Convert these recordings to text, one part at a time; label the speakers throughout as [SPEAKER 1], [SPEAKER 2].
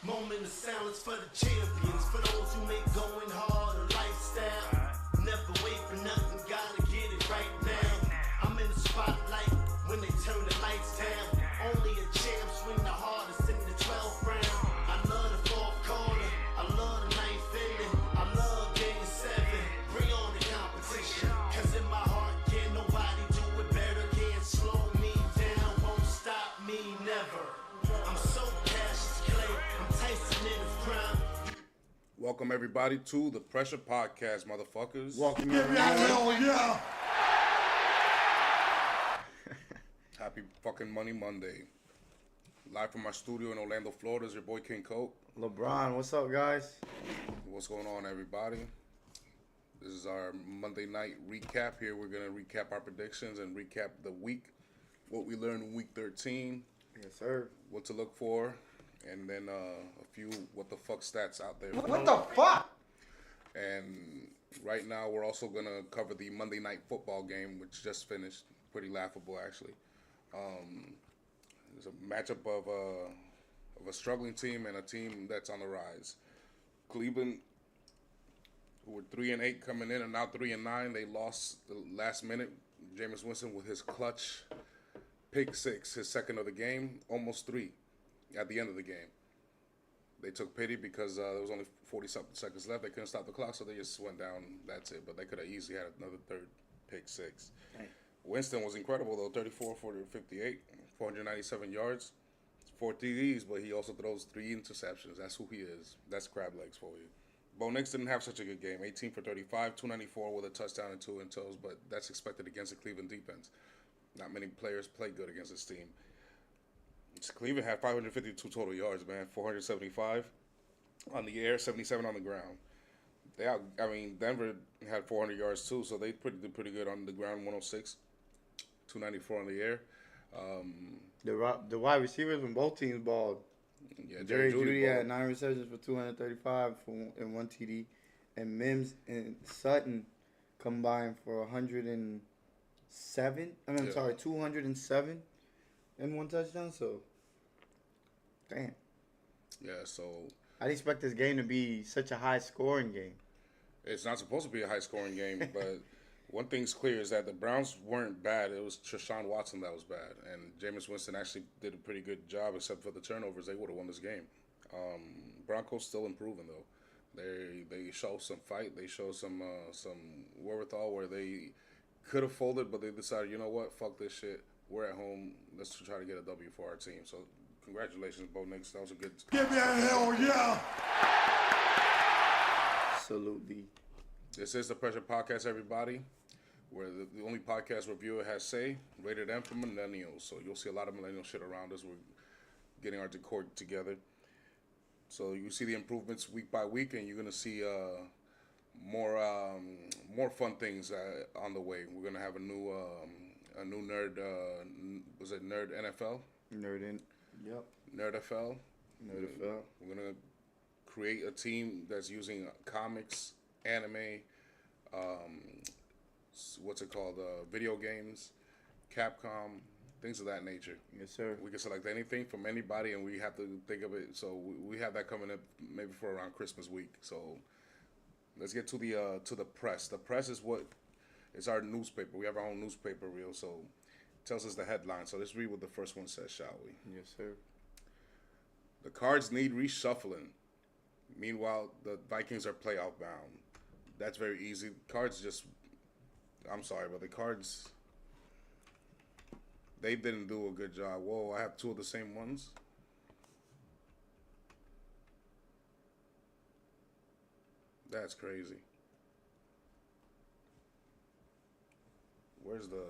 [SPEAKER 1] Moment of silence for the champions, for those who make going hard a lifestyle. Never wait for nothing, gotta get it right now. I'm in the spotlight when they turn the lights down. Only a champ swing the hardest in the 12th round. I love the fourth quarter, I love the ninth inning, I love game 7. Bring on the competition, cause in my heart can't nobody do it better. Can't slow me down, won't stop me never. I'm so Cassius Clay, I'm Tyson in his prime.
[SPEAKER 2] Welcome everybody to the Pressure Podcast, motherfuckers.
[SPEAKER 3] Welcome
[SPEAKER 4] Hell yeah!
[SPEAKER 2] Happy fucking Monday. Live from my studio in Orlando, Florida is your boy King Coke.
[SPEAKER 3] LeBron, what's up, guys?
[SPEAKER 2] What's going on, everybody? This is our Monday night recap here. We're going to recap our predictions and recap the week, what we learned in week 13,
[SPEAKER 3] Yes, sir.
[SPEAKER 2] what to look for, and then a few what the fuck stats out there.
[SPEAKER 4] What the fuck?
[SPEAKER 2] And right now we're also going to cover the Monday night football game, which just finished. Pretty laughable, actually. It's a matchup of a struggling team and a team that's on the rise. Cleveland, who were 3-8 coming in, and now 3-9. They lost the last minute. Jameis Winston with his clutch pick six, his second of the game, almost 3 at the end of the game. They took pity because there was only 40-something seconds left. They couldn't stop the clock, so they just went down. That's it. But they could have easily had another third pick six.
[SPEAKER 3] Dang.
[SPEAKER 2] Winston was incredible, though. 34 for 58, 497 yards, 4 TDs, but he also throws 3 interceptions. That's who he is. That's crab legs for you. Bo Nix didn't have such a good game. 18 for 35, 294 with a touchdown and 2 in toes, but that's expected against the Cleveland defense. Not many players play good against this team. Cleveland had 552 total yards, man. 475 on the air, 77 on the ground. Denver had 400 yards too, so they did pretty good on the ground. 106, 294 on the air.
[SPEAKER 3] The wide receivers from both teams balled.
[SPEAKER 2] Yeah,
[SPEAKER 3] Jerry Jeudy
[SPEAKER 2] balled.
[SPEAKER 3] had 9 receptions for 235 and 1 TD, and Mims and Sutton combined for 207 and 1 touchdown. So, damn.
[SPEAKER 2] Yeah, so
[SPEAKER 3] I'd expect this game to be such a high-scoring game.
[SPEAKER 2] it's not supposed to be a high-scoring game, but one thing's clear is that the Browns weren't bad. It was Deshaun Watson that was bad, and Jameis Winston actually did a pretty good job, except for the turnovers. They would have won this game. Broncos still improving though. They show some fight. They show some wherewithal where they could have folded, but they decided, you know what, fuck this shit. We're at home. Let's try to get a W for our team. So congratulations, Bo Nix. That was a good.
[SPEAKER 4] Give me a hell yeah!
[SPEAKER 3] Absolutely.
[SPEAKER 2] This is the Pressure Podcast, everybody, where the only podcast reviewer has say, rated M for millennials. So you'll see a lot of millennial shit around us. We're getting our decor together. So you see the improvements week by week, and you're going to see more fun things on the way. We're going to have a new nerd, was it Nerd NFL?
[SPEAKER 3] Yep.
[SPEAKER 2] Nerd-FL.
[SPEAKER 3] NFL.
[SPEAKER 2] We're going to create a team that's using comics, anime, video games, Capcom, things of that nature.
[SPEAKER 3] Yes, sir.
[SPEAKER 2] We can select anything from anybody, and we have to think of it. So we have that coming up maybe for around Christmas week. So let's get to the press. The press is our newspaper. We have our own newspaper reel, so it tells us the headline. So let's read what the first one says, shall we?
[SPEAKER 3] Yes, sir.
[SPEAKER 2] The Cards need reshuffling. Meanwhile, the Vikings are playoff bound. That's very easy. I'm sorry, but the Cards, they didn't do a good job. Whoa, I have 2 of the same ones. That's crazy. Where's the...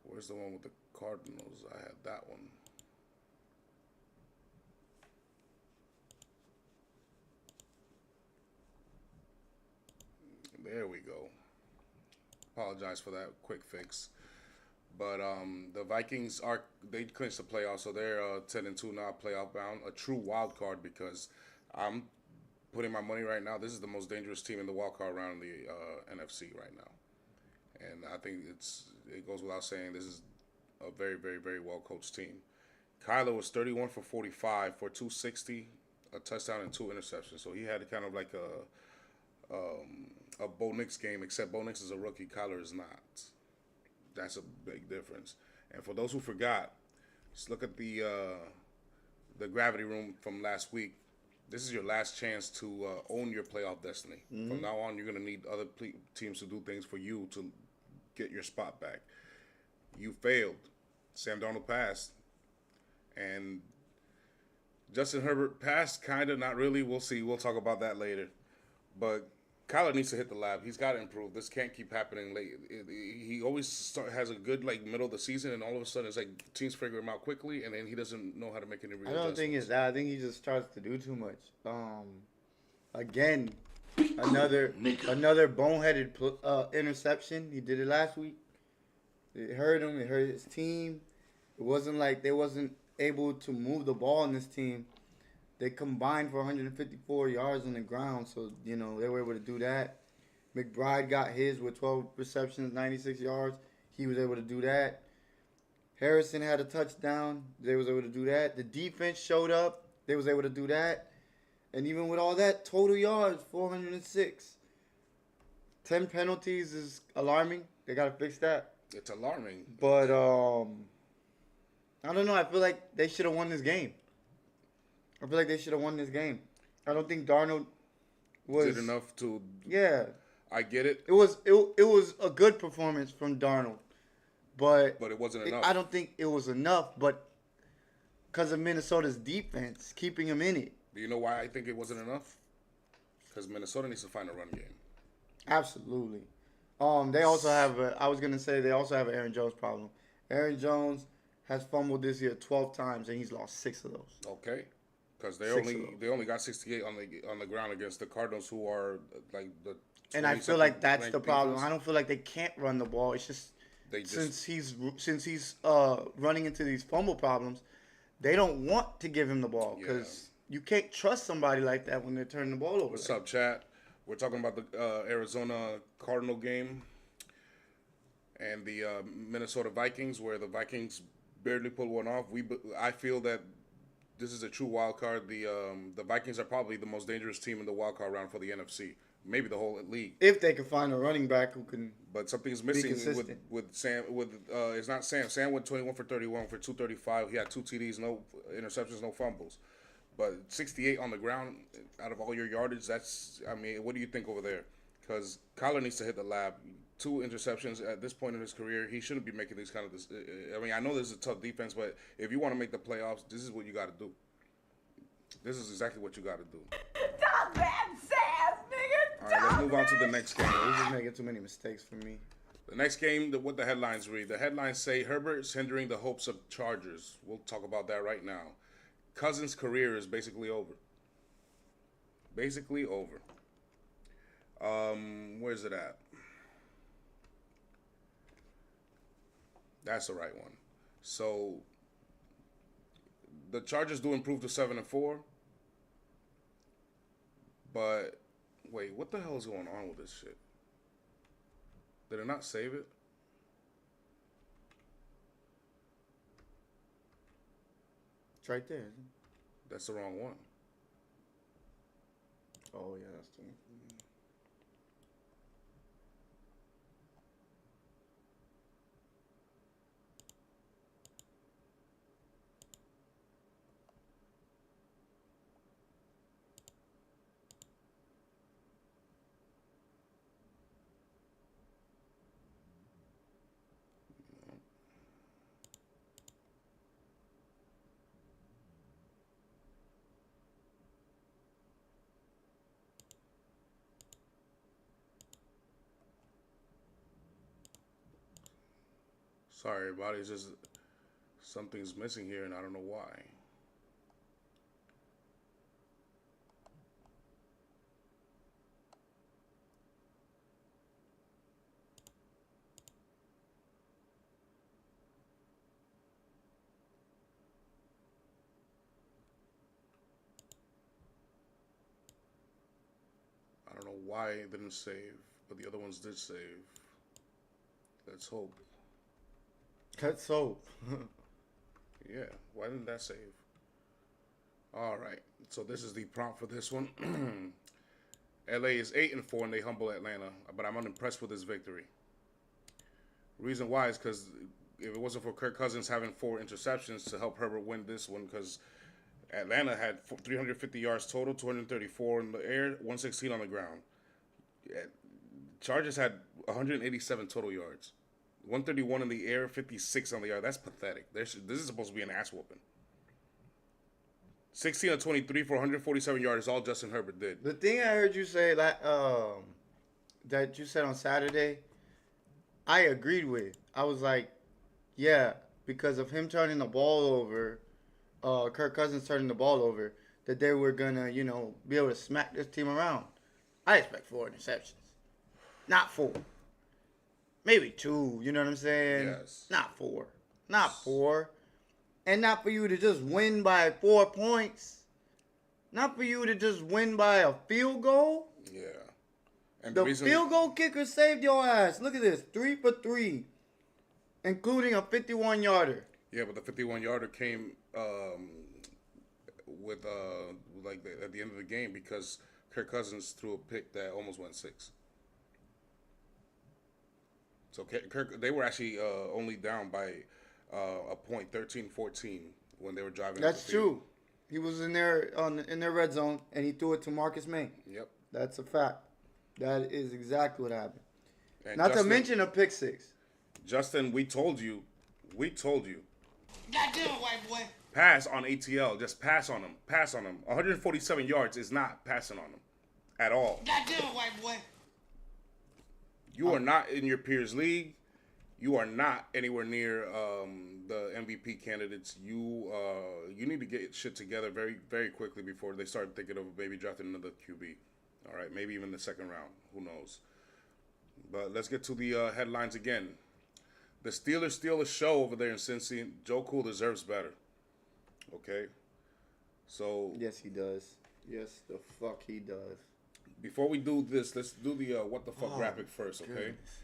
[SPEAKER 2] Where's the one with the Cardinals? I had that one. There we go. Apologize for that quick fix. But the Vikings they clinched the playoffs, so they're 10-2 now, playoff bound. A true wild card because I'm putting my money right now. This is the most dangerous team in the wild card round in the NFC right now, and I think it's it goes without saying this is a very, very, very well coached team. Kyler was 31 for 45 for 260, a touchdown and 2 interceptions. So he had kind of like a Bo Nix game, except Bo Nix is a rookie. Kyler is not. That's a big difference. And for those who forgot, just look at the gravity room from last week. This is your last chance to own your playoff destiny. From now on, you're going to need other teams to do things for you to get your spot back. You failed. Sam Darnold passed. And Justin Herbert passed, kind of, not really. We'll see. We'll talk about that later. But Kyler needs to hit the lab. He's got to improve. This can't keep happening late. He always has a good middle of the season, and all of a sudden it's like teams figure him out quickly, and then he doesn't know how to make any real
[SPEAKER 3] I don't think it's that. I think he just starts to do too much. Again, another boneheaded interception. He did it last week. It hurt him. It hurt his team. It wasn't like they wasn't able to move the ball in this team. They combined for 154 yards on the ground, so, they were able to do that. McBride got his with 12 receptions, 96 yards. He was able to do that. Harrison had a touchdown. They was able to do that. The defense showed up. They was able to do that. And even with all that, total yards, 406. 10 penalties is alarming. They got to fix that.
[SPEAKER 2] It's alarming.
[SPEAKER 3] But, I don't know. I feel like they should have won this game. I don't think Darnold
[SPEAKER 2] did enough to.
[SPEAKER 3] Yeah.
[SPEAKER 2] I get it.
[SPEAKER 3] It was a good performance from Darnold, but
[SPEAKER 2] it wasn't enough.
[SPEAKER 3] I don't think it was enough, but because of Minnesota's defense keeping him in it.
[SPEAKER 2] Do you know why I think it wasn't enough? Because Minnesota needs to find a run game.
[SPEAKER 3] Absolutely. They also have they also have an Aaron Jones problem. Aaron Jones has fumbled this year 12 times and he's lost 6 of those.
[SPEAKER 2] Okay. Because they only got 68 on the ground against the Cardinals, who are like the.
[SPEAKER 3] And I feel like that's the problem. I don't feel like they can't run the ball. It's just since he's running into these fumble problems, they don't want to give him the ball because you can't trust somebody like that when they're turning the ball over.
[SPEAKER 2] What's up, chat? We're talking about the Arizona Cardinal game and the Minnesota Vikings, where the Vikings barely pulled one off. I feel that this is a true wild card. The Vikings are probably the most dangerous team in the wild card round for the NFC, maybe the whole league.
[SPEAKER 3] If they can find a running back who can,
[SPEAKER 2] but something's missing with Sam. It's not Sam. Sam went 21 for 31 for 235. He had 2 TDs, no interceptions, no fumbles. But 68 on the ground out of all your yardage, what do you think over there? Because Kyler needs to hit the lab. 2 interceptions at this point in his career. He shouldn't be making these kind of. I know this is a tough defense, but if you want to make the playoffs, this is what you got to do. This is exactly what you got to do.
[SPEAKER 5] Stop that sass, nigga.
[SPEAKER 2] All right, let's move on to the next game.
[SPEAKER 3] he's just making too many mistakes for me.
[SPEAKER 2] The next game, what the headlines read. The headlines say Herbert's hindering the hopes of Chargers. We'll talk about that right now. Cousins' career is basically over. Basically over. Where's it at? That's the right one. So the Chargers do improve to 7-4. But wait, what the hell is going on with this shit? Did it not save it?
[SPEAKER 3] It's right there. Isn't it?
[SPEAKER 2] That's the wrong one.
[SPEAKER 3] Oh yeah, that's the one.
[SPEAKER 2] Sorry, everybody. It's just something's missing here, and I don't know why. I don't know why it didn't save, but the other ones did save. Let's hope.
[SPEAKER 3] Cut soap.
[SPEAKER 2] Yeah, why didn't that save? All right, so this is the prompt for this one. LA is 8-4 and they humble Atlanta, but I'm unimpressed with this victory. Reason why is because if it wasn't for Kirk Cousins having 4 interceptions to help Herbert win this one, because Atlanta had 350 yards total, 234 in the air, 116 on the ground. Chargers had 187 total yards, 131 in the air, 56 on the yard. That's pathetic. This is supposed to be an ass whooping. 16 of 23 for 147 yards. All Justin Herbert did.
[SPEAKER 3] The thing I heard you say that you said on Saturday, I agreed with. I was like, yeah, because of him turning the ball over, Kirk Cousins turning the ball over, that they were gonna, be able to smack this team around. I expect 4 interceptions, not 4, maybe 2. You know what I'm saying?
[SPEAKER 2] Yes.
[SPEAKER 3] Not 4, not 4, and not for you to just win by 4 points, not for you to just win by a field goal.
[SPEAKER 2] Yeah. And
[SPEAKER 3] The field goal kicker saved your ass. Look at this, 3 for 3, including a 51-yarder.
[SPEAKER 2] Yeah, but the 51-yarder came with at the end of the game because Kirk Cousins threw a pick that almost went 6. So Kirk, they were actually only down by a point, 13-14, when they were driving.
[SPEAKER 3] That's true. He was in their in their red zone and he threw it to Marcus May.
[SPEAKER 2] Yep.
[SPEAKER 3] That's a fact. That is exactly what happened.
[SPEAKER 2] And
[SPEAKER 3] Not
[SPEAKER 2] Justin,
[SPEAKER 3] to mention a pick 6.
[SPEAKER 2] Justin, we told you.
[SPEAKER 4] Goddamn, white boy.
[SPEAKER 2] Pass on ATL. Just pass on him. 147 yards is not passing on him at all.
[SPEAKER 4] Goddamn, white boy.
[SPEAKER 2] You are not in your peers' league. You are not anywhere near the MVP candidates. You need to get shit together very, very quickly before they start thinking of maybe drafting another QB. All right, maybe even the second round. Who knows? But let's get to the headlines again. The Steelers steal a show over there in Cincy. Joe Cool deserves better. Okay? So...
[SPEAKER 3] Yes, he does. Yes, the fuck he does.
[SPEAKER 2] Before we do this, let's do the what the fuck graphic first, okay?
[SPEAKER 3] Goodness.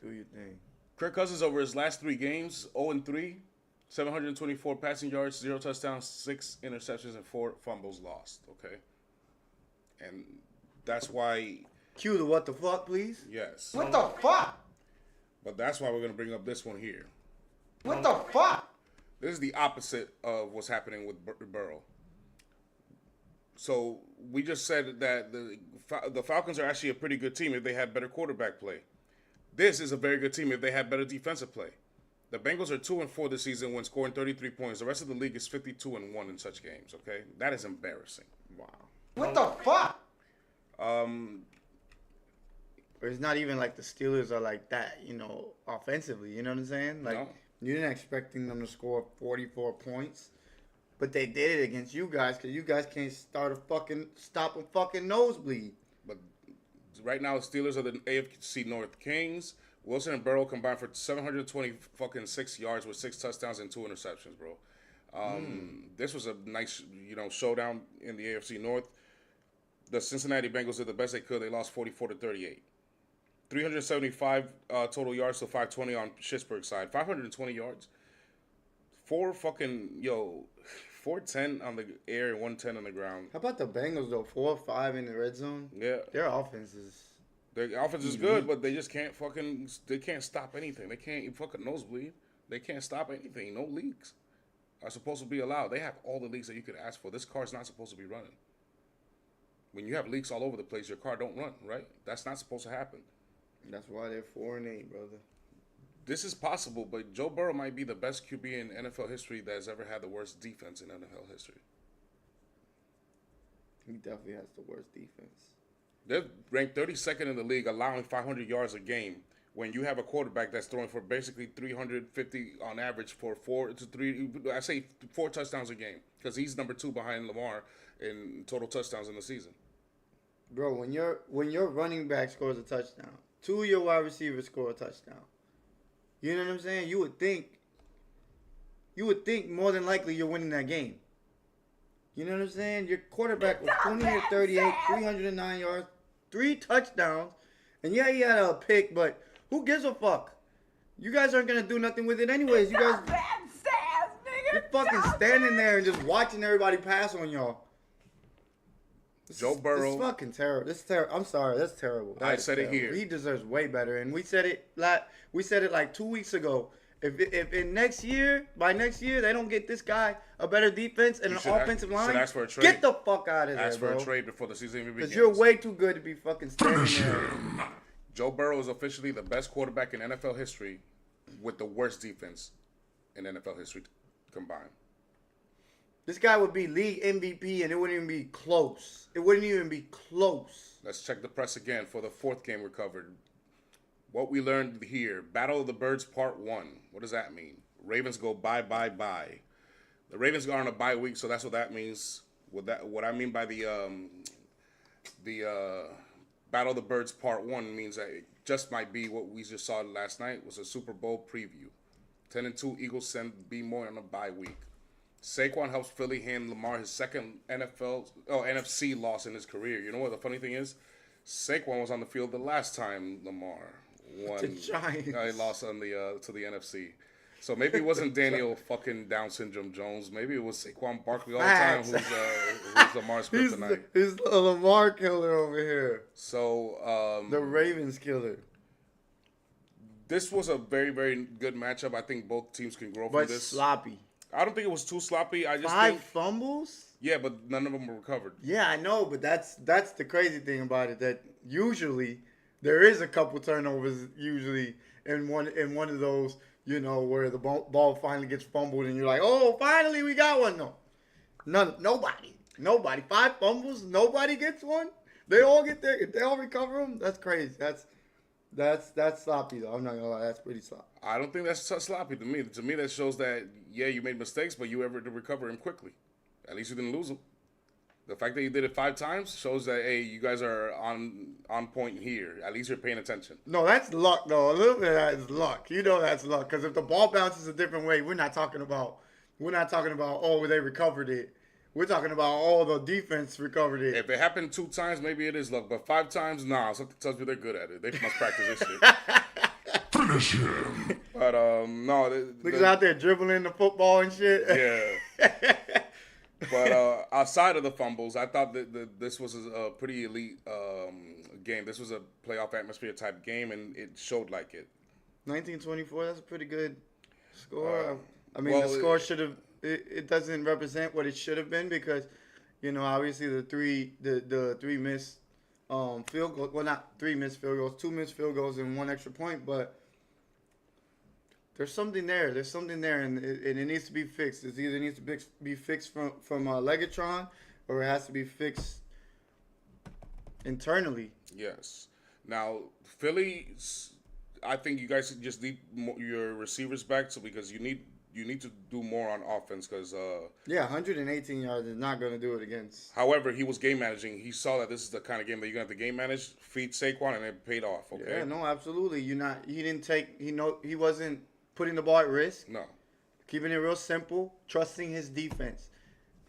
[SPEAKER 3] Do your thing.
[SPEAKER 2] Kirk Cousins over his last 3 games, 0-3, 724 passing yards, 0 touchdowns, 6 interceptions, and 4 fumbles lost, okay? And that's why...
[SPEAKER 3] Cue the what the fuck, please.
[SPEAKER 2] Yes.
[SPEAKER 4] What the fuck?
[SPEAKER 2] But that's why we're going to bring up this one here.
[SPEAKER 4] What the fuck?
[SPEAKER 2] This is the opposite of what's happening with Burrow. So we just said that the Falcons are actually a pretty good team if they had better quarterback play. This is a very good team if they had better defensive play. The Bengals are 2-4 this season when scoring 33 points. The rest of the league is 52-1 in such games, okay? That is embarrassing.
[SPEAKER 3] Wow.
[SPEAKER 4] What the fuck?
[SPEAKER 3] It's not even like the Steelers are like that, offensively. You know what I'm saying? Like,
[SPEAKER 2] No.
[SPEAKER 3] You're not expecting them to score 44 points. But they did it against you guys because you guys can't stop a fucking nosebleed.
[SPEAKER 2] But right now, the Steelers are the AFC North Kings. Wilson and Burrow combined for 726 yards with 6 touchdowns and 2 interceptions, bro. This was a nice, showdown in the AFC North. The Cincinnati Bengals did the best they could. They lost 44-38. 375 total yards to 520 on Pittsburgh's side. 520 yards. 410 on the air and 110 on the ground.
[SPEAKER 3] How about the Bengals, though? 4 or 5 in the red zone?
[SPEAKER 2] Yeah.
[SPEAKER 3] Their offense is...
[SPEAKER 2] Their offense is good, but they just can't they can't stop anything. They can't fucking nosebleed. They can't stop anything. No leaks are supposed to be allowed. They have all the leaks that you could ask for. This car's not supposed to be running. When you have leaks all over the place, your car don't run, right? That's not supposed to happen.
[SPEAKER 3] That's why they're 4-8, brother.
[SPEAKER 2] This is possible, but Joe Burrow might be the best QB in NFL history that has ever had the worst defense in NFL history.
[SPEAKER 3] He definitely has the worst defense.
[SPEAKER 2] They're ranked 32nd in the league, allowing 500 yards a game. When you have a quarterback that's throwing for basically 350 on average for 4 touchdowns a game, because he's number 2 behind Lamar in total touchdowns in the season.
[SPEAKER 3] Bro, when your running back scores a touchdown, 2 of your wide receivers score a touchdown. You know what I'm saying? You would think more than likely you're winning that game. You know what I'm saying? Your quarterback was 20-38, 309 yards, 3 touchdowns. And yeah, he had a pick, but who gives a fuck? You guys aren't gonna do nothing with it anyways. You guys,
[SPEAKER 5] Stop that sass, nigga.
[SPEAKER 3] you're fucking
[SPEAKER 5] Stop
[SPEAKER 3] standing
[SPEAKER 5] it.
[SPEAKER 3] there and just watching everybody pass on y'all.
[SPEAKER 2] Joe Burrow.
[SPEAKER 3] This is fucking terrible. This is terrible. I'm sorry. That's terrible.
[SPEAKER 2] I said it here.
[SPEAKER 3] He deserves way better, and we said it like 2 weeks ago. If in by next year they don't get this guy a better defense and an offensive line,
[SPEAKER 2] ask for a trade.
[SPEAKER 3] get the fuck out of there,
[SPEAKER 2] Ask for
[SPEAKER 3] bro.
[SPEAKER 2] a trade before the season even begins.
[SPEAKER 3] Because you're way too good to be fucking standing there.
[SPEAKER 2] Joe Burrow is officially the best quarterback in NFL history with the worst defense in NFL history combined.
[SPEAKER 3] This guy would be league MVP, and it wouldn't even be close. It wouldn't even be close.
[SPEAKER 2] Let's check the press again for the fourth game recovered. What we learned here, Battle of the Birds Part 1. What does that mean? Ravens go bye. The Ravens are on a bye week, so that's what that means. What I mean by the Battle of the Birds Part 1 means that it just might be what we just saw last night was a Super Bowl preview. 10-2 Eagles send B more on a bye week. Saquon helps Philly hand Lamar his second NFC loss in his career. You know what the funny thing is? Saquon was on the field the last time Lamar won.
[SPEAKER 3] The Giants.
[SPEAKER 2] He lost on the to the NFC. So maybe it wasn't Daniel fucking Down syndrome Jones. Maybe it was Saquon Barkley all the time who's Lamar's kryptonite.
[SPEAKER 3] He's a Lamar killer over here.
[SPEAKER 2] So
[SPEAKER 3] The Ravens killer.
[SPEAKER 2] this was a very, very good matchup. I think both teams can grow from
[SPEAKER 3] But
[SPEAKER 2] this.
[SPEAKER 3] sloppy.
[SPEAKER 2] I don't think it was too sloppy. I just
[SPEAKER 3] 5
[SPEAKER 2] think
[SPEAKER 3] fumbles?
[SPEAKER 2] yeah, but none of them were recovered.
[SPEAKER 3] Yeah, I know, but that's the crazy thing about it. That usually there is a couple turnovers usually in one of those, you know, where the ball finally gets fumbled and you're like, oh, finally we got one. No, nobody. 5 fumbles, nobody gets one. They all get there. If they all recover them, that's crazy. That's sloppy though. I'm not gonna lie, that's pretty sloppy.
[SPEAKER 2] I don't think that's sloppy to me. To me, that shows that yeah, you made mistakes, but you were able to recover them quickly. At least you didn't lose them. The fact that you did it 5 times shows that hey, you guys are on point here. At least you're paying attention.
[SPEAKER 3] No, that's luck though. A little bit of that is luck. You know that's luck. Because if the ball bounces a different way, we're not talking about oh they recovered it. We're talking about the defense recovered it.
[SPEAKER 2] If it happened 2 times, maybe it is luck. But 5 times, nah. Something tells me they're good at it. They must practice this shit. Finish him. But no,
[SPEAKER 3] Niggas out there dribbling the football and shit.
[SPEAKER 2] Yeah. But outside of the fumbles, I thought that this was a pretty elite game. This was a playoff atmosphere type game, and it showed like it.
[SPEAKER 3] 1924, that's a pretty good score. The score should have. It doesn't represent what it should have been because, you know, obviously the three missed field goals. Well, not 3 missed field goals, 2 missed field goals and 1 extra point, but. There's something there, and it needs to be fixed. It either needs to be fixed from Legatron, or it has to be fixed internally.
[SPEAKER 2] Yes. Now, Philly, I think you guys just need your receivers back, because you need to do more on offense. Because
[SPEAKER 3] 118 yards is not going to do it against.
[SPEAKER 2] However, he was game managing. He saw that this is the kind of game that you're going to have to game manage, feed Saquon, and it paid off. Okay.
[SPEAKER 3] Yeah, no, absolutely. He wasn't putting the ball at risk.
[SPEAKER 2] No.
[SPEAKER 3] Keeping it real simple. Trusting his defense,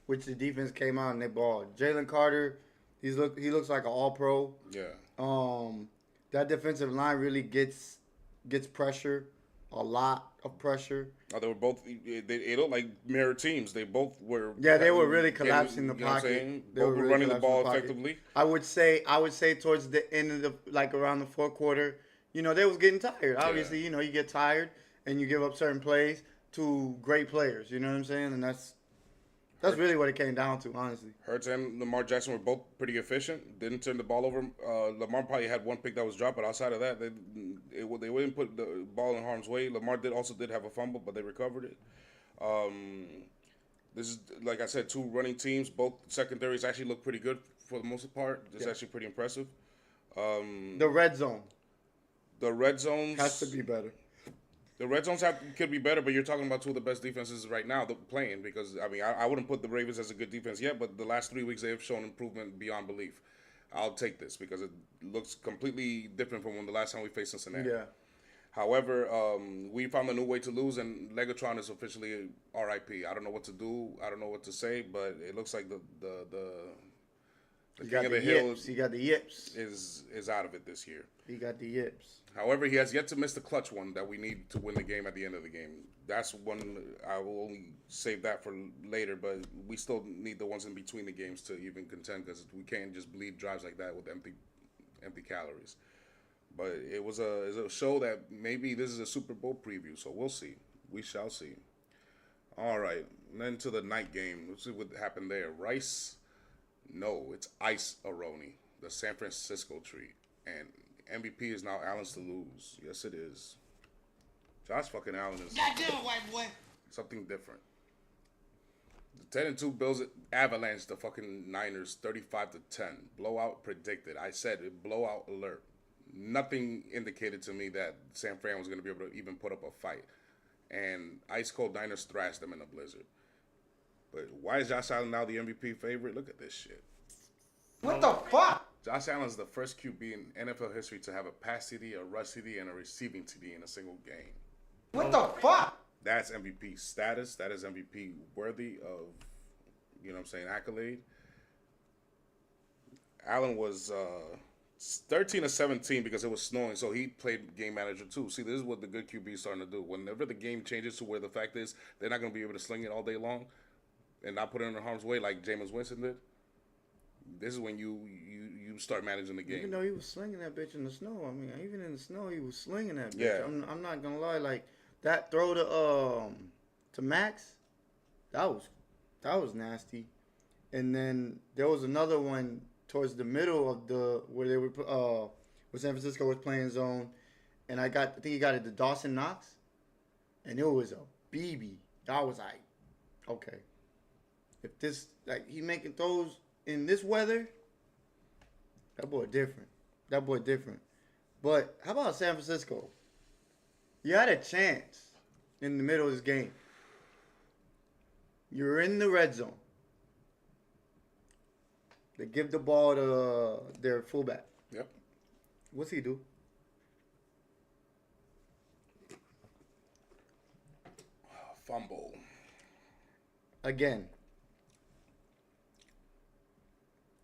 [SPEAKER 3] which the defense came out and they balled. Jalen Carter, he looks like an all-pro.
[SPEAKER 2] Yeah.
[SPEAKER 3] That defensive line really gets pressure, a lot of pressure.
[SPEAKER 2] They were both. They looked like mirror teams. They both were.
[SPEAKER 3] Yeah, they were really collapsing the pocket.
[SPEAKER 2] They were running the ball effectively.
[SPEAKER 3] I would say towards the end of around the 4th quarter, you know, they was getting tired. Obviously, you know, you get tired and you give up certain plays to great players. You know what I'm saying? And that's really what it came down to, honestly.
[SPEAKER 2] Hurts and Lamar Jackson were both pretty efficient. Didn't turn the ball over. Lamar probably had 1 pick that was dropped, but outside of that, they wouldn't put the ball in harm's way. Lamar also did have a fumble, but they recovered it. This is, like I said, 2 running teams. Both secondaries actually look pretty good for the most part. It's actually pretty impressive.
[SPEAKER 3] The red zone.
[SPEAKER 2] The red zones
[SPEAKER 3] has to be better.
[SPEAKER 2] The red zones could be better, but you're talking about 2 of the best defenses right now that playing. Because I wouldn't put the Ravens as a good defense yet, but the last 3 weeks they have shown improvement beyond belief. I'll take this because it looks completely different from when the last time we faced Cincinnati.
[SPEAKER 3] Yeah.
[SPEAKER 2] However, we found a new way to lose, and Legatron is officially RIP. I don't know what to do. I don't know what to say, but it looks like The
[SPEAKER 3] He
[SPEAKER 2] King
[SPEAKER 3] got
[SPEAKER 2] of
[SPEAKER 3] the
[SPEAKER 2] the Hill
[SPEAKER 3] yips. He got the yips.
[SPEAKER 2] is out of it this year.
[SPEAKER 3] He got the yips.
[SPEAKER 2] However, he has yet to miss the clutch one that we need to win the game at the end of the game. That's one I will only save that for later, but we still need the ones in between the games to even contend because we can't just bleed drives like that with empty calories. But it was a show that maybe this is a Super Bowl preview, so we'll see. We shall see. All right, and then to the night game. Let's see what happened there. Rice, no, it's Ice Aroni, the San Francisco tree, and MVP is now Allen's to lose. Yes, it is. Josh fucking Allen is
[SPEAKER 4] Goddamn, white boy.
[SPEAKER 2] something different. The 10-2 Bills avalanche the fucking Niners 35-10. Blowout predicted. I said it, blowout alert. Nothing indicated to me that San Fran was going to be able to even put up a fight. And ice cold Niners thrashed them in a blizzard. But why is Josh Allen now the MVP favorite? Look at this shit.
[SPEAKER 4] What the fuck?
[SPEAKER 2] Josh Allen is the first QB in NFL history to have a pass TD, a rush TD, and a receiving TD in a single game.
[SPEAKER 4] What the fuck?
[SPEAKER 2] That's MVP status. That is MVP worthy of, you know what I'm saying, accolade. Allen was 13-17 because it was snowing, so he played game manager too. See, this is what the good QB is starting to do. Whenever the game changes to where the fact is they're not going to be able to sling it all day long and not put it in harm's way like Jameis Winston did, this is when you start managing the game.
[SPEAKER 3] Even though he was slinging that bitch in the snow. I mean, even in the snow, he was slinging that bitch.
[SPEAKER 2] Yeah.
[SPEAKER 3] I'm not going to lie. Like, that throw to Max, that was nasty. And then there was another one towards the middle of where they were where San Francisco was playing zone, and I think he got it to Dawson Knox, and it was a BB. I was like, okay, if this like he making throws in this weather, that boy different. But how about San Francisco? You had a chance in the middle of this game. You're in the red zone. They give the ball to their fullback.
[SPEAKER 2] Yep.
[SPEAKER 3] What's he do?
[SPEAKER 2] Fumble.
[SPEAKER 3] Again.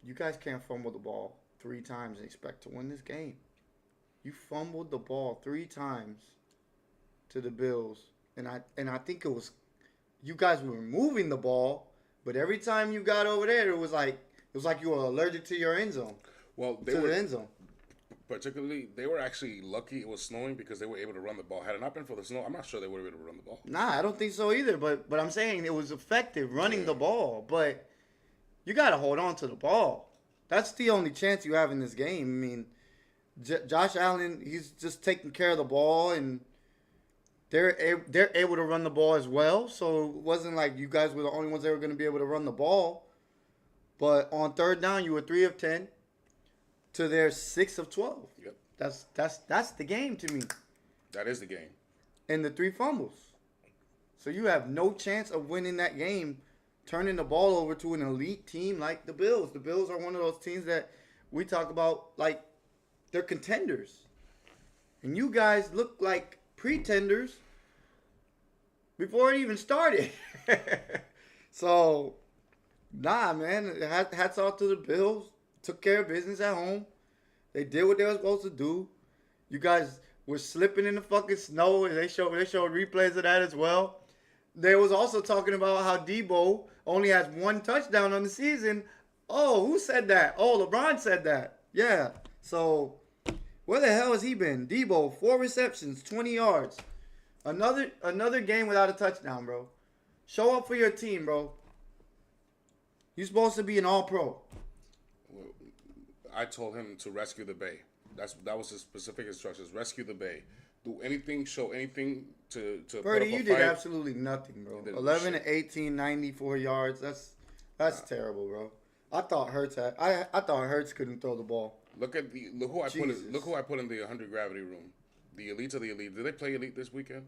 [SPEAKER 3] You guys can't fumble the ball 3 times and expect to win this game. You fumbled the ball 3 times to the Bills, and I think it was you guys were moving the ball, but every time you got over there, it was like you were allergic to your end zone.
[SPEAKER 2] Well,
[SPEAKER 3] to the end zone.
[SPEAKER 2] Particularly, they were actually lucky it was snowing because they were able to run the ball. Had it not been for the snow, I'm not sure they would have been able to run the ball.
[SPEAKER 3] Nah, I don't think so either. But I'm saying it was effective running the ball. But you got to hold on to the ball. That's the only chance you have in this game. I mean, Josh Allen, he's just taking care of the ball, and they're able to run the ball as well. So it wasn't like you guys were the only ones that were going to be able to run the ball. But on third down, you were 3 of 10 to their 6 of 12.
[SPEAKER 2] Yep.
[SPEAKER 3] That's the game to me.
[SPEAKER 2] That is the game.
[SPEAKER 3] And the 3 fumbles. So you have no chance of winning that game, turning the ball over to an elite team like the Bills. The Bills are one of those teams that we talk about like they're contenders. And you guys look like pretenders before it even started. So, nah, man. Hats off to the Bills. Took care of business at home. They did what they were supposed to do. You guys were slipping in the fucking snow, and they showed replays of that as well. They was also talking about how Debo only has 1 touchdown on the season. Oh, who said that? Oh, LeBron said that. Yeah. So, where the hell has he been? Debo, 4 receptions, 20 yards. Another game without a touchdown, bro. Show up for your team, bro. You're supposed to be an all-pro.
[SPEAKER 2] I told him to rescue the Bay. That was his specific instructions. Rescue the Bay. Do anything, show anything to
[SPEAKER 3] Birdie,
[SPEAKER 2] put up a
[SPEAKER 3] you
[SPEAKER 2] fight.
[SPEAKER 3] did absolutely nothing, bro.
[SPEAKER 2] Did
[SPEAKER 3] 11
[SPEAKER 2] shit.
[SPEAKER 3] to 18, 94 yards. That's terrible, bro. I thought Hurts couldn't throw the ball.
[SPEAKER 2] Look who I
[SPEAKER 3] Jesus.
[SPEAKER 2] put in the 100 gravity room. The elites of the elite. Did they play elite this weekend?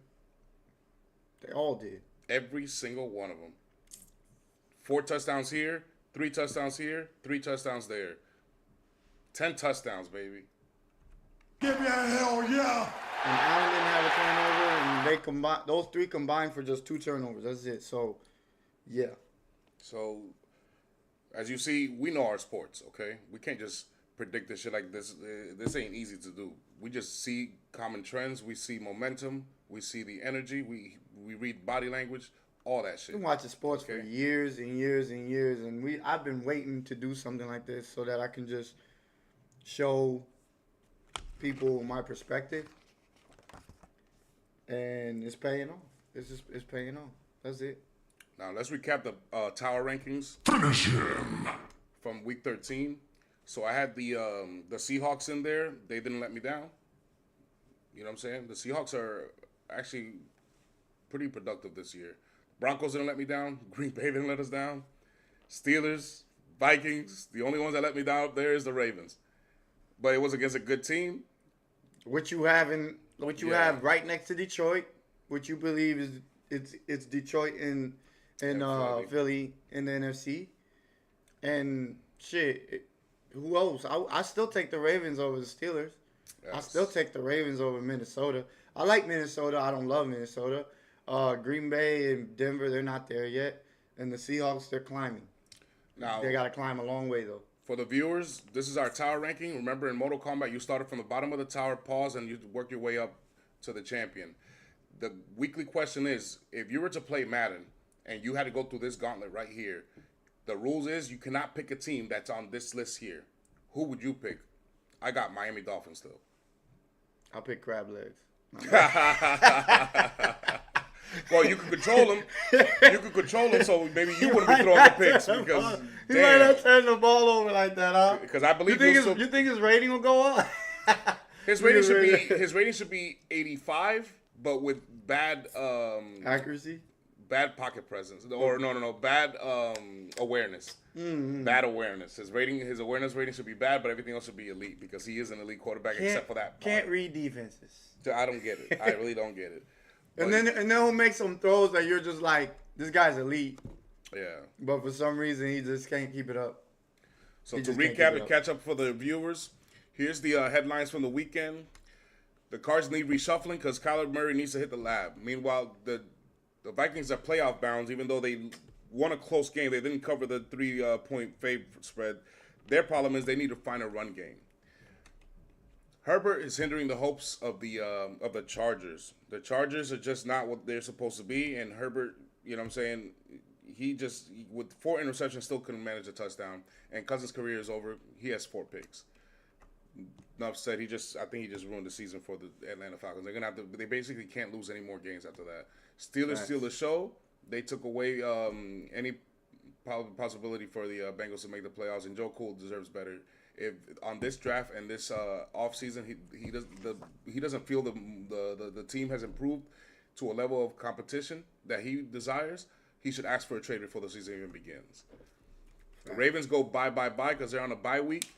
[SPEAKER 3] They all did.
[SPEAKER 2] Every single one of them. 4 touchdowns here, 3 touchdowns here, 3 touchdowns there. 10 touchdowns, baby.
[SPEAKER 1] Give me a hell yeah!
[SPEAKER 3] And Allen didn't have a turnover, and those 3 combined for just 2 turnovers. That's it. So, yeah.
[SPEAKER 2] So, As you see, we know our sports, okay? We can't just predict this shit like this. This ain't easy to do. We just see common trends. We see momentum. We see the energy. We read body language, all that shit.
[SPEAKER 3] I've been watching sports for
[SPEAKER 2] Okay.
[SPEAKER 3] years and years and years, and I've been waiting to do something like this so that I can just show people my perspective, and it's paying off. It's paying off. That's it.
[SPEAKER 2] Now, let's recap the tower rankings. From week 13. So I had the Seahawks in there. They didn't let me down. You know what I'm saying? The Seahawks are actually pretty productive this year. Broncos didn't let me down. Green Bay didn't let us down. Steelers, Vikings. The only ones that let me down up there is the Ravens. But it was against a good team.
[SPEAKER 3] What you have right next to Detroit, what you believe is it's Detroit and Philly in the NFC, and shit. Who else? I still take the Ravens over the Steelers.
[SPEAKER 2] Yes.
[SPEAKER 3] I still take the Ravens over Minnesota. I like Minnesota. I don't love Minnesota. Green Bay and Denver, they're not there yet. And the Seahawks, they're climbing.
[SPEAKER 2] Now,
[SPEAKER 3] They got to climb a long way, though.
[SPEAKER 2] for the viewers, this is our tower ranking. Remember, in Mortal Kombat, you started from the bottom of the tower, pause, and you work your way up to the champion. The weekly question is, if you were to play Madden and you had to go through this gauntlet right here, the rules is you cannot pick a team that's on this list here. Who would you pick? I got Miami Dolphins still.
[SPEAKER 3] I'll pick crab legs.
[SPEAKER 2] Well, you could control them. You could control them, so maybe you wouldn't be throwing the picks because
[SPEAKER 3] He might not turn the ball over like that, huh?
[SPEAKER 2] Because I believe
[SPEAKER 3] you think his rating will go up?
[SPEAKER 2] his rating should be 85, but with bad
[SPEAKER 3] accuracy.
[SPEAKER 2] Bad pocket presence, or no, bad awareness.
[SPEAKER 3] Mm-hmm.
[SPEAKER 2] Bad awareness. His awareness rating should be bad, but everything else should be elite because he is an elite quarterback except for that.
[SPEAKER 3] Can't read defenses.
[SPEAKER 2] I don't get it. I really don't get it.
[SPEAKER 3] And then he'll make some throws that you're just like, this guy's elite,
[SPEAKER 2] Yeah.
[SPEAKER 3] but for some reason he just can't keep it up.
[SPEAKER 2] So
[SPEAKER 3] He
[SPEAKER 2] to
[SPEAKER 3] just can't
[SPEAKER 2] recap
[SPEAKER 3] keep it
[SPEAKER 2] and
[SPEAKER 3] up.
[SPEAKER 2] catch up for the viewers, here's the headlines from the weekend. The Cards need reshuffling because Kyler Murray needs to hit the lab. Meanwhile, the Vikings are playoff bounds, even though they won a close game. They didn't cover the 3-point favorite spread. Their problem is they need to find a run game. Herbert is hindering the hopes of the Chargers. The Chargers are just not what they're supposed to be, and Herbert, you know what I'm saying, with 4 interceptions still couldn't manage a touchdown, and Cousins' career is over. He has 4 picks. Enough said. I think he just ruined the season for the Atlanta Falcons. They're gonna have to. They basically can't lose any more games after that. Steelers steal the show. They took away any possibility for the Bengals to make the playoffs, and Joe Cool deserves better. If on this draft and this offseason he doesn't feel the team has improved to a level of competition that he desires, he should ask for a trade before the season even begins. The Ravens go bye because they're on a bye week,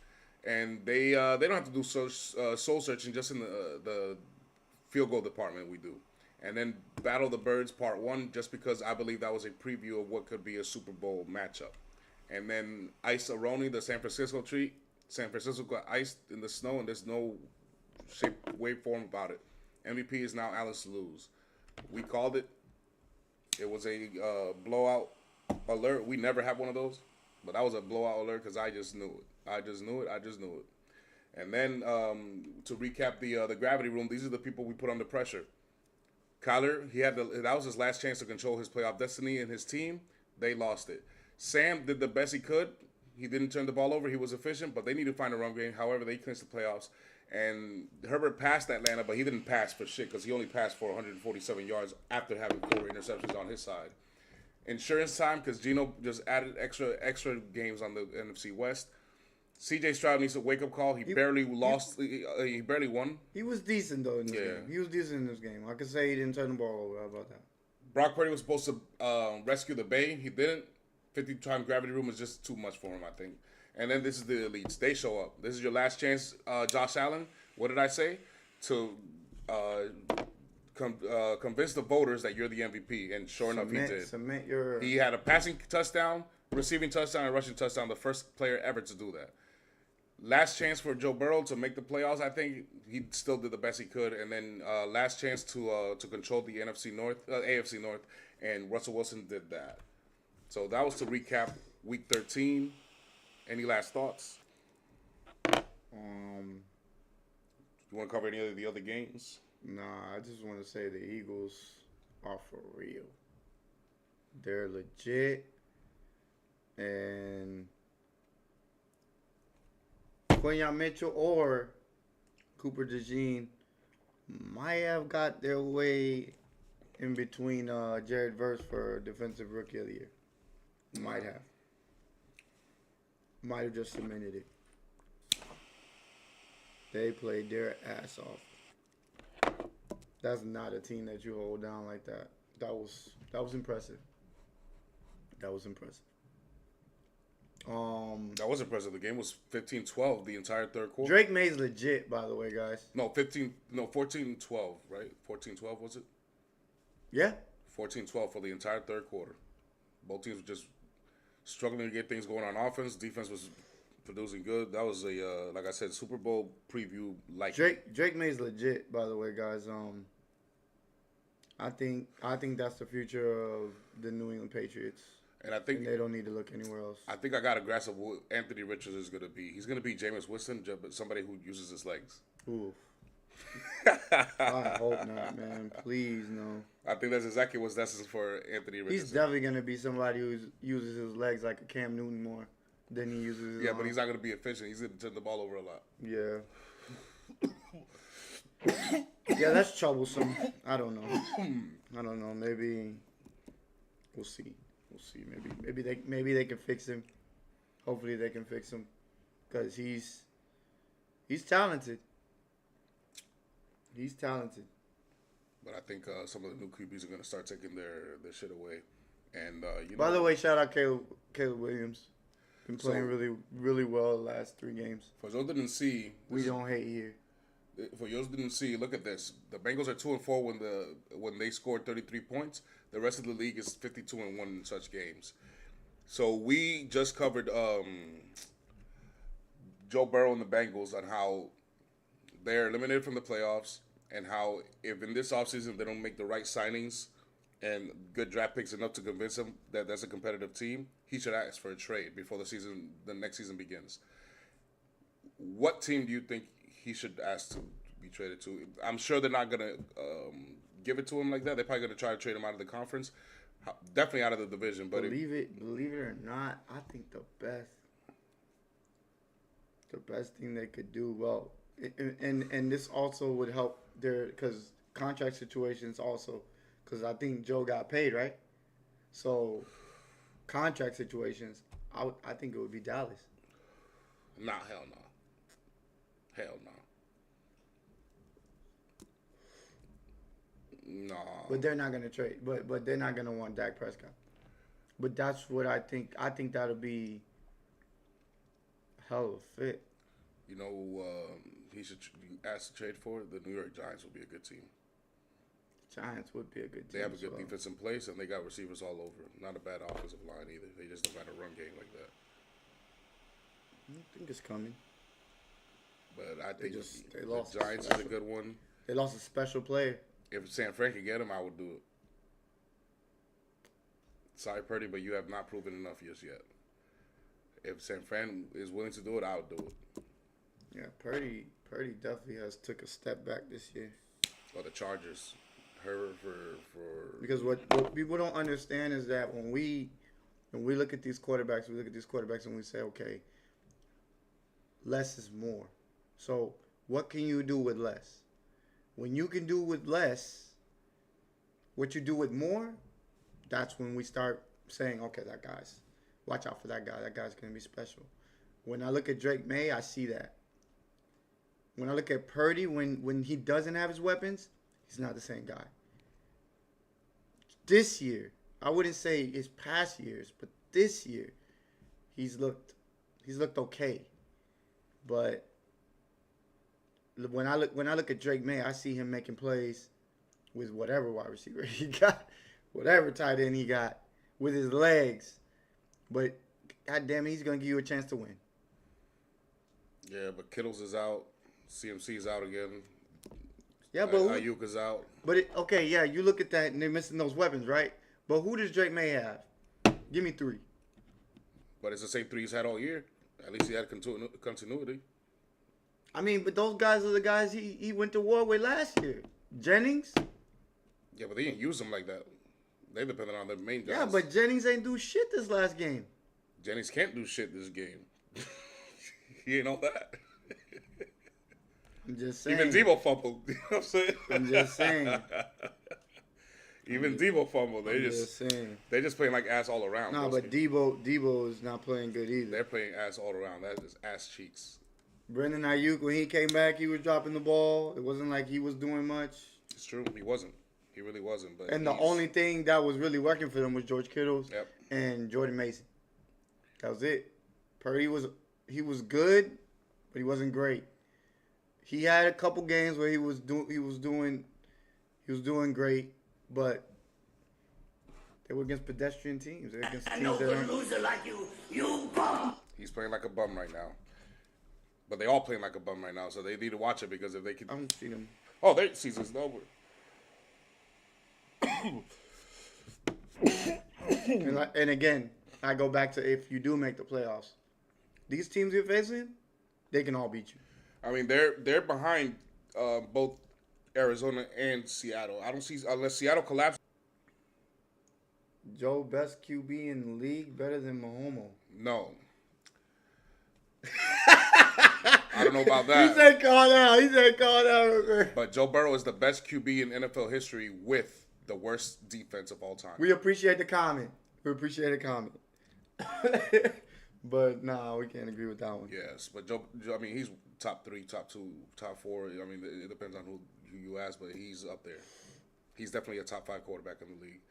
[SPEAKER 2] and they don't have to do soul searching just in the field goal department. We do. And then Battle the Birds Part 1, just because I believe that was a preview of what could be a Super Bowl matchup. And then Ice Aroni, the San Francisco treat. San Francisco got iced in the snow, and there's no shape, way, form about it. MVP is now Alice Luz. We called it. It was a blowout alert. We never have one of those, but that was a blowout alert because I just knew it. I just knew it. And then to recap the gravity room, these are the people we put under pressure. Kyler, that was his last chance to control his playoff destiny and his team. They lost it. Sam did the best he could. He didn't turn the ball over. He was efficient, but they need to find a run game. However, they clinched the playoffs. And Herbert passed Atlanta, but he didn't pass for shit because he only passed for 147 yards after having 4 interceptions on his side. Insurance time because Geno just added extra games on the NFC West. C.J. Stroud needs a wake-up call. He barely lost. He barely won.
[SPEAKER 3] He was decent, though, in this game. He was decent in this game. I could say he didn't turn the ball over. How about that?
[SPEAKER 2] Brock Purdy was supposed to rescue the Bay. He didn't. 50-time gravity room is just too much for him, I think. And then this is the elites. They show up. This is your last chance, Josh Allen. What did I say? To convince the voters that you're the MVP. And sure enough, he did. He had a passing touchdown, receiving touchdown, and rushing touchdown. The first player ever to do that. Last chance for Joe Burrow to make the playoffs. I think he still did the best he could. And then last chance to control the AFC North. And Russell Wilson did that. So that was to recap Week 13. Any last thoughts?
[SPEAKER 3] Um,
[SPEAKER 2] You want to cover any of the other games?
[SPEAKER 3] nah, I just want to say the Eagles are for real. They're legit, and Quinyon Mitchell or Cooper DeJean might have got their way in between Jared Verse for Defensive Rookie of the Year. Might have. Might have just cemented it. They played their ass off. That's not a team that you hold down like that. That was impressive. That was impressive.
[SPEAKER 2] That was impressive. The game was 15-12 the entire third quarter.
[SPEAKER 3] Drake May's legit, by the way, guys.
[SPEAKER 2] No, 14-12, right? 14-12 was it?
[SPEAKER 3] Yeah.
[SPEAKER 2] 14-12 for the entire third quarter. Both teams were just struggling to get things going on offense. Defense was producing good. That was a like I said, Super Bowl preview. Like
[SPEAKER 3] Drake May's legit, by the way, guys. I think that's the future of the New England Patriots.
[SPEAKER 2] And I think
[SPEAKER 3] they don't need to look anywhere else.
[SPEAKER 2] I think I got a grasp of what Anthony Richards is going to be. He's going to be Jameis Winston, but somebody who uses his legs.
[SPEAKER 3] Oof. I hope not, man. Please, no.
[SPEAKER 2] I think that's exactly what's destined for Anthony Richards.
[SPEAKER 3] He's definitely going to be somebody who uses his legs like a Cam Newton more than he uses his
[SPEAKER 2] Yeah,
[SPEAKER 3] arm.
[SPEAKER 2] but he's not going to be efficient. He's going to turn the ball over a lot.
[SPEAKER 3] Yeah. Yeah, that's troublesome. I don't know. Maybe we'll see. We'll see. Maybe they can fix him. Hopefully they can fix him, because he's talented. He's talented.
[SPEAKER 2] But I think some of the new QBs are going to start taking their shit away. And
[SPEAKER 3] By the way, shout out Caleb Williams. Been playing really, really well the last 3 games.
[SPEAKER 2] For those that didn't see,
[SPEAKER 3] We don't hate here.
[SPEAKER 2] For those that didn't see, look at this. The Bengals are 2-4 when they scored 33 points. The rest of the league is 52-1 in such games. So we just covered Joe Burrow and the Bengals on how they're eliminated from the playoffs, and how if in this offseason they don't make the right signings and good draft picks enough to convince him that that's a competitive team, he should ask for a trade before the next season begins. What team do you think he should ask to be traded to? I'm sure they're not going to give it to him like that. They're probably going to try to trade him out of the conference. Definitely out of the division. But
[SPEAKER 3] believe it or not, I think the best thing they could do, well, and this also would help their, because contract situations also, because I think Joe got paid, right? So contract situations, I think it would be Dallas.
[SPEAKER 2] Nah, hell no. Hell no. No.
[SPEAKER 3] But they're not going to trade. But they're not going to want Dak Prescott. But that's what I think. I think that'll be a hell of a fit.
[SPEAKER 2] You know, he should be asked to trade for the New York Giants would be a good team.
[SPEAKER 3] Giants would be a good team.
[SPEAKER 2] They have a good defense in place, and they got receivers all over. Not a bad offensive line either. They just don't have a run game like that.
[SPEAKER 3] I think it's coming.
[SPEAKER 2] But I think
[SPEAKER 3] they lost
[SPEAKER 2] the Giants is a good one.
[SPEAKER 3] They lost a special player.
[SPEAKER 2] If San Fran can get him, I would do it. Sorry, Purdy, but you have not proven enough just yet. If San Fran is willing to do it, I would do it.
[SPEAKER 3] Yeah, Purdy definitely has took a step back this year.
[SPEAKER 2] Or the Chargers. Her for
[SPEAKER 3] Because what people don't understand is that when we look at these quarterbacks, and we say, okay, less is more. So what can you do with less? When you can do with less, what you do with more, that's when we start saying, okay, watch out for that guy. That guy's going to be special. When I look at Drake May, I see that. When I look at Purdy, when he doesn't have his weapons, he's not the same guy. This year, I wouldn't say his past years, but this year, he's looked okay. But when I look at Drake May, I see him making plays with whatever wide receiver he got, whatever tight end he got, with his legs. But goddamn, he's gonna give you a chance to win.
[SPEAKER 2] Yeah, but Kittles is out. CMC's out again.
[SPEAKER 3] Yeah, but
[SPEAKER 2] Ayuk is out.
[SPEAKER 3] But okay, yeah, you look at that and they're missing those weapons, right? But who does Drake May have? Give me 3.
[SPEAKER 2] But it's the same 3 he's had all year. At least he had continuity.
[SPEAKER 3] I mean, but those guys are the guys he went to war with last year. Jennings.
[SPEAKER 2] Yeah, but they didn't use him like that. They depended on their main guys.
[SPEAKER 3] Yeah, but Jennings ain't do shit this last game.
[SPEAKER 2] Jennings can't do shit this game. He ain't all that.
[SPEAKER 3] I'm just saying.
[SPEAKER 2] Even Debo fumbled. You know what I'm saying?
[SPEAKER 3] I'm just saying.
[SPEAKER 2] Even Debo fumbled. They just playing like ass all around.
[SPEAKER 3] No, but Debo is not playing good either.
[SPEAKER 2] They're playing ass all around. That is ass cheeks.
[SPEAKER 3] Brendan Ayuk, when he came back, he was dropping the ball. It wasn't like he was doing much.
[SPEAKER 2] It's true. He wasn't. He really wasn't. But
[SPEAKER 3] And the only thing that was really working for them was George Kittle and Jordan Mason. That was it. Purdy was good, but he wasn't great. He had a couple games where he was doing great, but they were against pedestrian teams. They were against teams that aren't.
[SPEAKER 1] Loser like you bum.
[SPEAKER 2] He's playing like a bum right now. But they all playing like a bum right now, so they need to watch it because if they can.
[SPEAKER 3] I don't see them.
[SPEAKER 2] Oh, their season's over.
[SPEAKER 3] And again, I go back to if you do make the playoffs, these teams you're facing, they can all beat you.
[SPEAKER 2] I mean, they're behind both Arizona and Seattle. I don't see unless Seattle collapses.
[SPEAKER 3] Joe, best QB in the league, better than Mahomes.
[SPEAKER 2] No. I don't know about that.
[SPEAKER 3] He said call out.
[SPEAKER 2] But Joe Burrow is the best QB in NFL history with the worst defense of all time.
[SPEAKER 3] We appreciate the comment. But nah, we can't agree with that one.
[SPEAKER 2] Yes, but Joe, I mean, he's top 3, top 2, top 4. I mean, it depends on who you ask, but he's up there. He's definitely a top 5 quarterback in the league.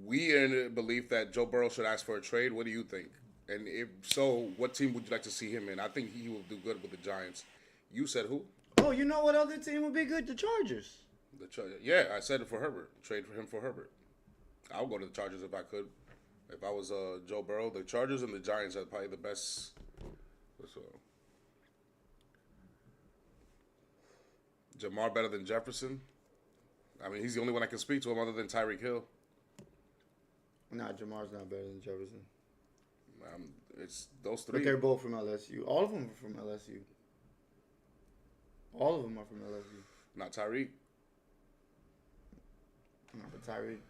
[SPEAKER 2] We are in the belief that Joe Burrow should ask for a trade. What do you think? And if so, what team would you like to see him in? I think he will do good with the Giants. You said who?
[SPEAKER 3] Oh, you know what other team would be good? The Chargers.
[SPEAKER 2] Yeah, I said it for Herbert. Trade for him for Herbert. I would go to the Chargers if I could. If I was Joe Burrow, the Chargers and the Giants are probably the best. Jamar better than Jefferson? I mean, he's the only one I can speak to him other than Tyreek Hill.
[SPEAKER 3] Nah, Jamar's not better than Jefferson.
[SPEAKER 2] It's those 3.
[SPEAKER 3] But they're both from LSU. All of them are from LSU. All of them are from LSU.
[SPEAKER 2] Not Tyreek.
[SPEAKER 3] No, but Tyreek,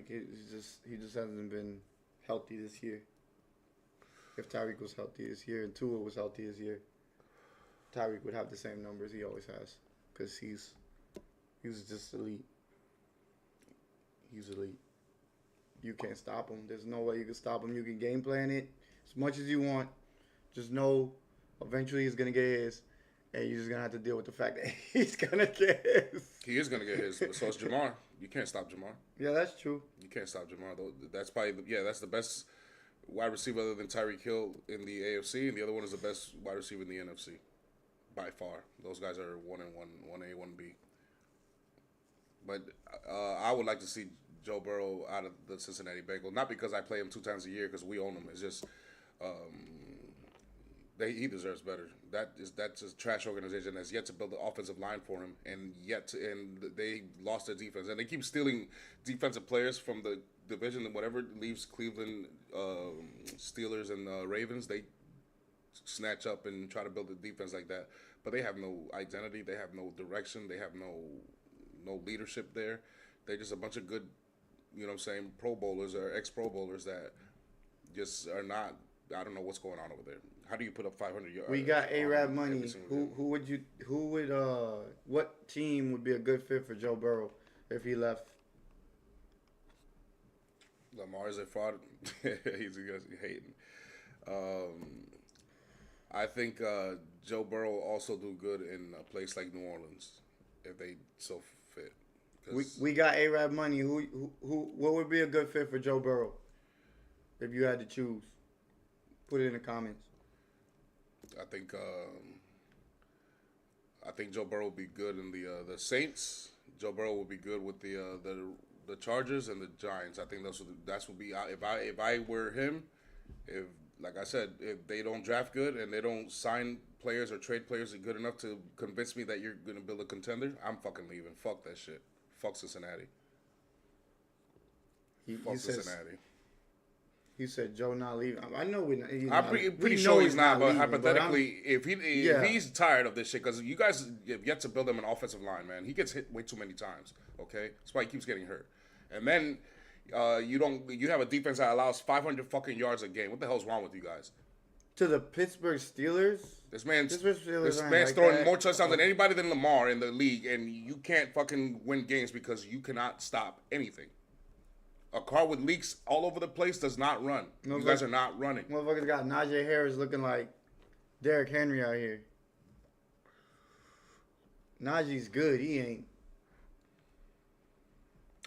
[SPEAKER 3] he just hasn't been healthy this year. If Tyreek was healthy this year and Tua was healthy this year, Tyreek would have the same numbers he always has because he's just elite. He's elite. You can't stop him. There's no way you can stop him. You can game plan it as much as you want. Just know eventually he's going to get his. And you're just going to have to deal with the fact that he's going to get his.
[SPEAKER 2] He is going to get his. But so is Jamar. You can't stop Jamar.
[SPEAKER 3] Yeah, that's true.
[SPEAKER 2] You can't stop Jamar. That's probably, that's the best wide receiver other than Tyreek Hill in the AFC. And the other one is the best wide receiver in the NFC. By far. Those guys are 1-1, 1A, 1B. But I would like to see Joe Burrow out of the Cincinnati Bengals. Not because I play him 2 times a year because we own him. It's just he deserves better. That's a trash organization that's yet to build the offensive line for him, and they lost their defense, and they keep stealing defensive players from the division and whatever leaves Cleveland, Steelers and Ravens. They snatch up and try to build a defense like that, but they have no identity. They have no direction. They have no leadership there. They're just a bunch of good, Pro Bowlers or ex-Pro Bowlers that just are not. I don't know what's going on over there. How do you put up 500 yards?
[SPEAKER 3] We got A-Rab money. What team would be a good fit for Joe Burrow if he left?
[SPEAKER 2] Lamar is a fraud. He's hating. I think Joe Burrow also do good in a place like New Orleans if they so fit.
[SPEAKER 3] We got A-Rab money. What would be a good fit for Joe Burrow if you had to choose? Put it in the comments.
[SPEAKER 2] I think Joe Burrow will be good in the Saints. Joe Burrow will be good with the Chargers and the Giants. I think that's would be if I were him. If like I said, if they don't draft good and they don't sign players or trade players good enough to convince me that you're gonna build a contender, I'm fucking leaving. Fuck that shit. Fuck Cincinnati. Fuck Cincinnati.
[SPEAKER 3] He said Joe not leaving. I know he's
[SPEAKER 2] I'm
[SPEAKER 3] not.
[SPEAKER 2] pretty sure he's not, but
[SPEAKER 3] leaving,
[SPEAKER 2] hypothetically, if
[SPEAKER 3] Yeah.
[SPEAKER 2] he's tired of this shit, because you guys have yet to build him an offensive line, man. He gets hit way too many times. Okay, that's why he keeps getting hurt. And then you have a defense that allows 500 fucking yards a game. What the hell's wrong with you guys?
[SPEAKER 3] to the Pittsburgh Steelers.
[SPEAKER 2] This man's
[SPEAKER 3] Steelers
[SPEAKER 2] throwing
[SPEAKER 3] that.
[SPEAKER 2] more touchdowns than anybody than Lamar in the league, and you can't fucking win games because you cannot stop anything. A car with leaks all over the place does not run. You guys are not running.
[SPEAKER 3] Motherfuckers got Najee Harris looking like Derrick Henry out here. Najee's good. He ain't.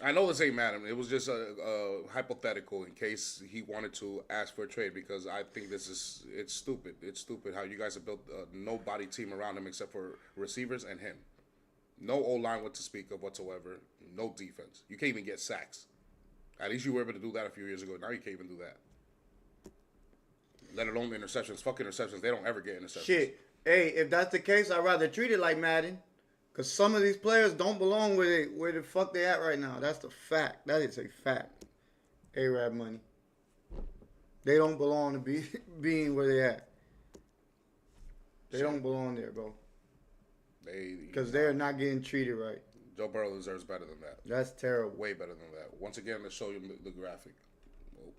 [SPEAKER 2] I know this ain't Madden. It was just a hypothetical in case he wanted to ask for a trade, because I think it's stupid. It's stupid how you guys have built a nobody team around him except for receivers and him. No O-line what to speak of whatsoever. No defense. You can't even get sacks. At least you were able to do that a few years ago. Now you can't even do that. Let alone interceptions. Fuck interceptions. They don't ever get interceptions.
[SPEAKER 3] Shit. Hey, if that's the case, I'd rather treat it like Madden. Because some of these players don't belong where the fuck they at right now. That's the fact. That is a fact. A-Rab money. They don't belong to being where they at. They don't belong there, bro. Because they're not getting treated right.
[SPEAKER 2] Joe Burrow deserves better than that.
[SPEAKER 3] That's terrible.
[SPEAKER 2] Way better than that. Once again, let's show you the graphic. Well,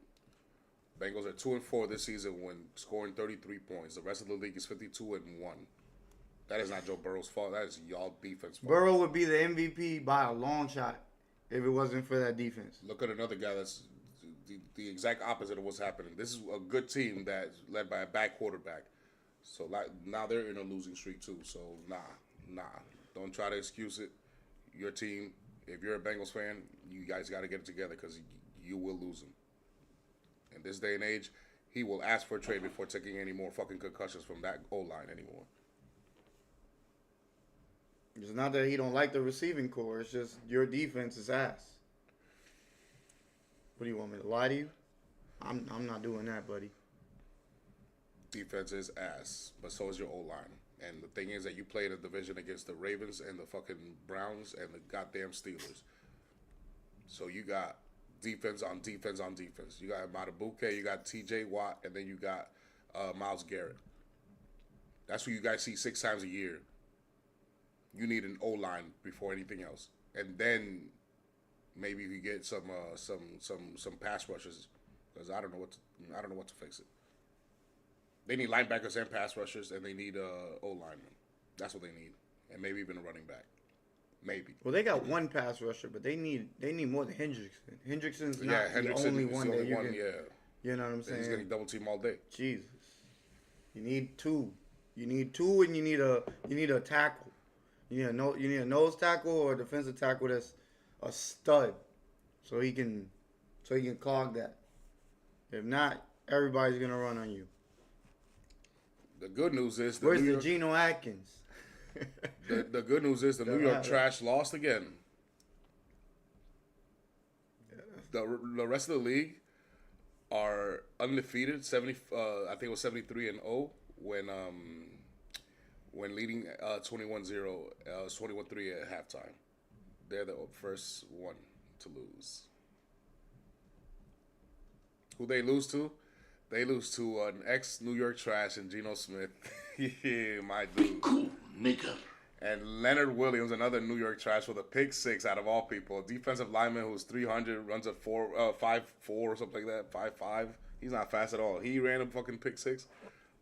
[SPEAKER 2] Bengals are 2-4 this season when scoring 33 points. The rest of the league is 52-1. That is not Joe Burrow's fault. That is y'all defense fault.
[SPEAKER 3] Burrow would be the MVP by a long shot if it wasn't for that defense.
[SPEAKER 2] Look at another guy that's the exact opposite of what's happening. This is a good team that's led by a bad quarterback. So now they're in a losing streak too. So nah. Don't try to excuse it. Your team, if you're a Bengals fan, you guys got to get it together because you will lose him. In this day and age, he will ask for a trade before taking any more fucking concussions from that O-line anymore.
[SPEAKER 3] It's not that he don't like the receiving core. It's just your defense is ass. What do you want me to lie to you? I'm not doing that, buddy.
[SPEAKER 2] Defense is ass, but so is your O-line. And the thing is that you play in a division against the Ravens and the fucking Browns and the goddamn Steelers. So you got defense on defense on defense. You got Matabuke, you got T.J. Watt, and then you got Myles Garrett. That's what you guys see 6 times a year. You need an O-line before anything else, and then maybe you get some pass rushes, because I don't know what to fix it. They need linebackers and pass rushers, and they need O-linemen. That's what they need, and maybe even a running back. Maybe.
[SPEAKER 3] Well, they got one pass rusher, but they need more than Hendrickson. Hendrickson's not the only one that you can.
[SPEAKER 2] Yeah.
[SPEAKER 3] You know what I'm saying?
[SPEAKER 2] He's getting double team all day.
[SPEAKER 3] Jesus, you need two. You need two, and you need a tackle. You need a nose tackle or a defensive tackle that's a stud, so he can clog that. If not, everybody's gonna run on you.
[SPEAKER 2] The good news is
[SPEAKER 3] Where's the Geno Atkins?
[SPEAKER 2] the good news is the New York Trash lost again. The rest of the league are undefeated. I think it was 73-0 when leading 21-0, 21-3 at halftime. They're the first one to lose. Who they lose to? They lose to an ex-New York Trash and Geno Smith. Yeah, my dude.
[SPEAKER 1] Cool, nigga.
[SPEAKER 2] And Leonard Williams, another New York Trash with a pick 6 out of all people. A defensive lineman who's 300, runs a 5'4" or something like that, 5'5". He's not fast at all. He ran a fucking pick 6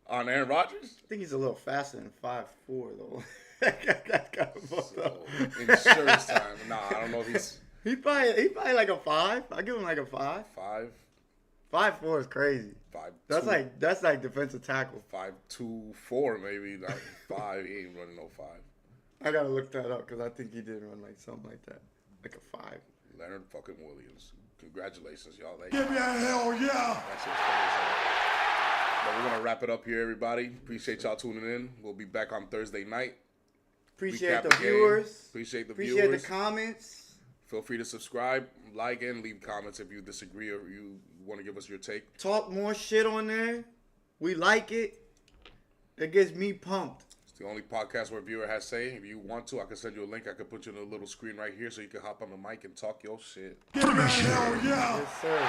[SPEAKER 2] on Aaron Rodgers.
[SPEAKER 3] I think he's a little faster than 5'4" though. That's kind of fucked up.
[SPEAKER 2] Insurance time. Nah, I don't know if he's...
[SPEAKER 3] He probably like a 5. I give him like a 5.
[SPEAKER 2] 5.
[SPEAKER 3] 5'4" is crazy.
[SPEAKER 2] 5'2".
[SPEAKER 3] That's like defensive tackle.
[SPEAKER 2] 5'2", 4 maybe. Like 5. He ain't running no 5.
[SPEAKER 3] I gotta look that up because I think he did run like something like that, like a 5.
[SPEAKER 2] Leonard fucking Williams. Congratulations, y'all.
[SPEAKER 1] Give me a hell yeah!
[SPEAKER 2] That's it. But we're gonna wrap it up here, everybody. Appreciate y'all tuning in. We'll be back on Thursday night.
[SPEAKER 3] Appreciate
[SPEAKER 2] Recap
[SPEAKER 3] the viewers.
[SPEAKER 2] Appreciate the
[SPEAKER 3] Appreciate
[SPEAKER 2] viewers.
[SPEAKER 3] the comments.
[SPEAKER 2] Feel free to subscribe, like, and leave comments if you disagree or you want to give us your take.
[SPEAKER 3] Talk more shit on there. We like it. It gets me pumped.
[SPEAKER 2] It's the only podcast where a viewer has say. If you want to, I can send you a link. I can put you on a little screen right here so you can hop on the mic and talk your shit.
[SPEAKER 1] Give me a hell yeah!
[SPEAKER 3] Yes, sir.